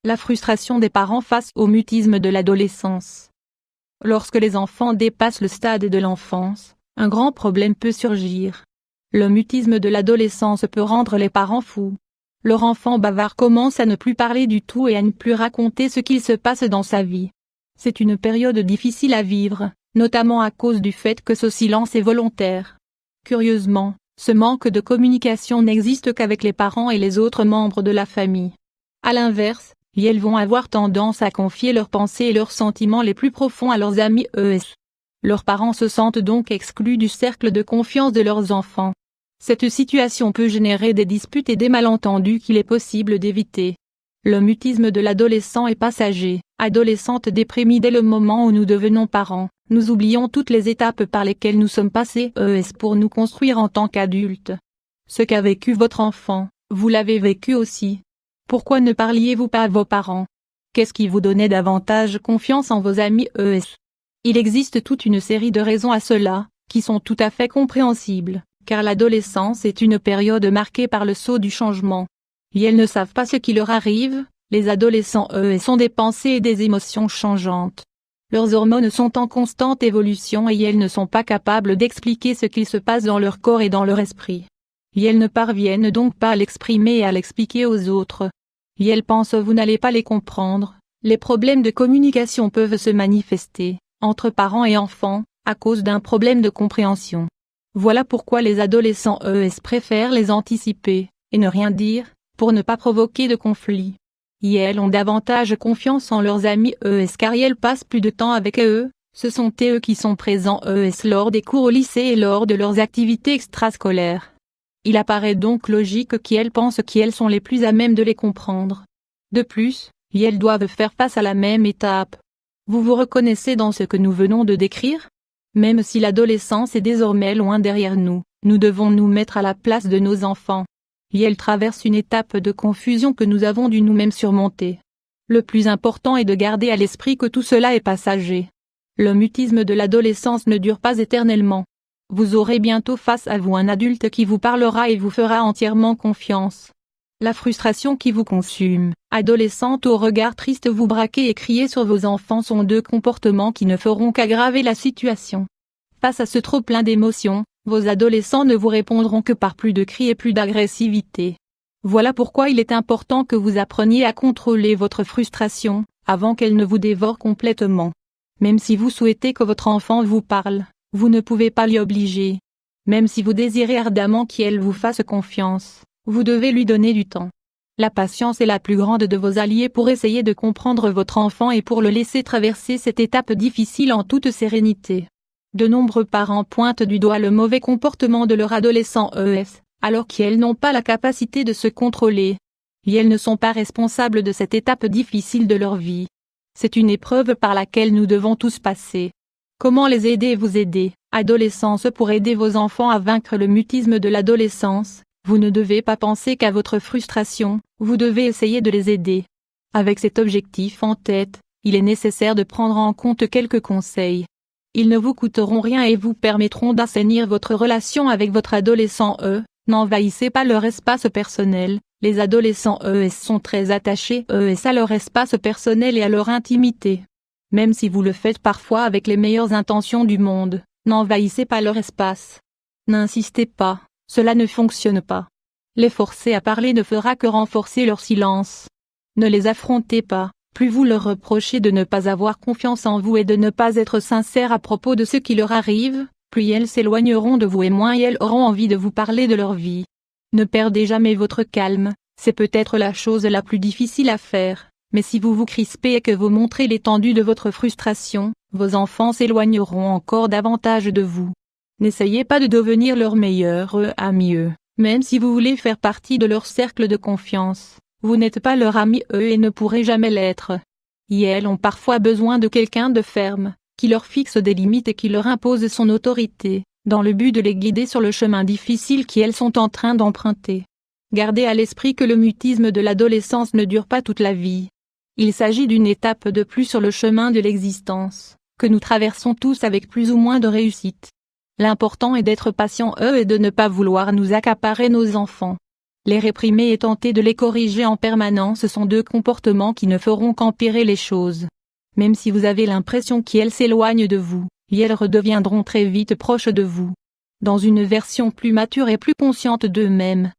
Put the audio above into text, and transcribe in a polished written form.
La frustration des parents face au mutisme de l'adolescence. Lorsque les enfants dépassent le stade de l'enfance, un grand problème peut surgir. Le mutisme de l'adolescence peut rendre les parents fous. Leur enfant bavard commence à ne plus parler du tout et à ne plus raconter ce qu'il se passe dans sa vie. C'est une période difficile à vivre, notamment à cause du fait que ce silence est volontaire. Curieusement, ce manque de communication n'existe qu'avec les parents et les autres membres de la famille. À l'inverse, ils vont avoir tendance à confier leurs pensées et leurs sentiments les plus profonds à leurs amis Leurs parents se sentent donc exclus du cercle de confiance de leurs enfants. Cette situation peut générer des disputes et des malentendus qu'il est possible d'éviter. Le mutisme de l'adolescent est passager. Adolescente déprimée dès le moment où nous devenons parents, nous oublions toutes les étapes par lesquelles nous sommes passés pour nous construire en tant qu'adultes. Ce qu'a vécu votre enfant, vous l'avez vécu aussi. Pourquoi ne parliez-vous pas à vos parents? Qu'est-ce qui vous donnait davantage confiance en vos amis Il existe toute une série de raisons à cela, qui sont tout à fait compréhensibles, car l'adolescence est une période marquée par le sceau du changement. Ils ne savent pas ce qui leur arrive, les adolescents sont des pensées et des émotions changeantes. Leurs hormones sont en constante évolution et ils ne sont pas capables d'expliquer ce qu'il se passe dans leur corps et dans leur esprit. Ils ne parviennent donc pas à l'exprimer et à l'expliquer aux autres. Ils pensent vous n'allez pas les comprendre. Les problèmes de communication peuvent se manifester, entre parents et enfants, à cause d'un problème de compréhension. Voilà pourquoi les adolescents préfèrent les anticiper, et ne rien dire, pour ne pas provoquer de conflit. Ils ont davantage confiance en leurs amis car ils passent plus de temps avec eux, ce sont eux qui sont présents lors des cours au lycée et lors de leurs activités extrascolaires. Il apparaît donc logique qu'ils pensent qu'ils sont les plus à même de les comprendre. De plus, ils doivent faire face à la même étape. Vous vous reconnaissez dans ce que nous venons de décrire? Même si l'adolescence est désormais loin derrière nous, nous devons nous mettre à la place de nos enfants. Ils traversent une étape de confusion que nous avons dû nous-mêmes surmonter. Le plus important est de garder à l'esprit que tout cela est passager. Le mutisme de l'adolescence ne dure pas éternellement. Vous aurez bientôt face à vous un adulte qui vous parlera et vous fera entièrement confiance. La frustration qui vous consume, adolescente au regard triste, vous braquer et crier sur vos enfants sont deux comportements qui ne feront qu'aggraver la situation. Face à ce trop-plein d'émotions, vos adolescents ne vous répondront que par plus de cris et plus d'agressivité. Voilà pourquoi il est important que vous appreniez à contrôler votre frustration, avant qu'elle ne vous dévore complètement. Même si vous souhaitez que votre enfant vous parle, vous ne pouvez pas l'y obliger. Même si vous désirez ardemment qu'il vous fasse confiance, vous devez lui donner du temps. La patience est la plus grande de vos alliés pour essayer de comprendre votre enfant et pour le laisser traverser cette étape difficile en toute sérénité. De nombreux parents pointent du doigt le mauvais comportement de leur adolescent alors qu'ils n'ont pas la capacité de se contrôler. Ils ne sont pas responsables de cette étape difficile de leur vie. C'est une épreuve par laquelle nous devons tous passer. Comment les aider et vous aider, adolescence, pour aider vos enfants à vaincre le mutisme de l'adolescence? Vous ne devez pas penser qu'à votre frustration, vous devez essayer de les aider. Avec cet objectif en tête, il est nécessaire de prendre en compte quelques conseils. Ils ne vous coûteront rien et vous permettront d'assainir votre relation avec votre adolescent N'envahissez pas leur espace personnel. Les adolescents sont très attachés à leur espace personnel et à leur intimité. Même si vous le faites parfois avec les meilleures intentions du monde, n'envahissez pas leur espace. N'insistez pas, cela ne fonctionne pas. Les forcer à parler ne fera que renforcer leur silence. Ne les affrontez pas, plus vous leur reprochez de ne pas avoir confiance en vous et de ne pas être sincère à propos de ce qui leur arrive, plus elles s'éloigneront de vous et moins elles auront envie de vous parler de leur vie. Ne perdez jamais votre calme, c'est peut-être la chose la plus difficile à faire. Mais si vous vous crispez et que vous montrez l'étendue de votre frustration, vos enfants s'éloigneront encore davantage de vous. N'essayez pas de devenir leur meilleur ami même si vous voulez faire partie de leur cercle de confiance, vous n'êtes pas leur ami et ne pourrez jamais l'être. Ils ont parfois besoin de quelqu'un de ferme, qui leur fixe des limites et qui leur impose son autorité, dans le but de les guider sur le chemin difficile qu'elles sont en train d'emprunter. Gardez à l'esprit que le mutisme de l'adolescence ne dure pas toute la vie. Il s'agit d'une étape de plus sur le chemin de l'existence, que nous traversons tous avec plus ou moins de réussite. L'important est d'être patient et de ne pas vouloir nous accaparer nos enfants. Les réprimer et tenter de les corriger en permanence sont deux comportements qui ne feront qu'empirer les choses. Même si vous avez l'impression qu'elles s'éloignent de vous, elles redeviendront très vite proches de vous. Dans une version plus mature et plus consciente d'eux-mêmes,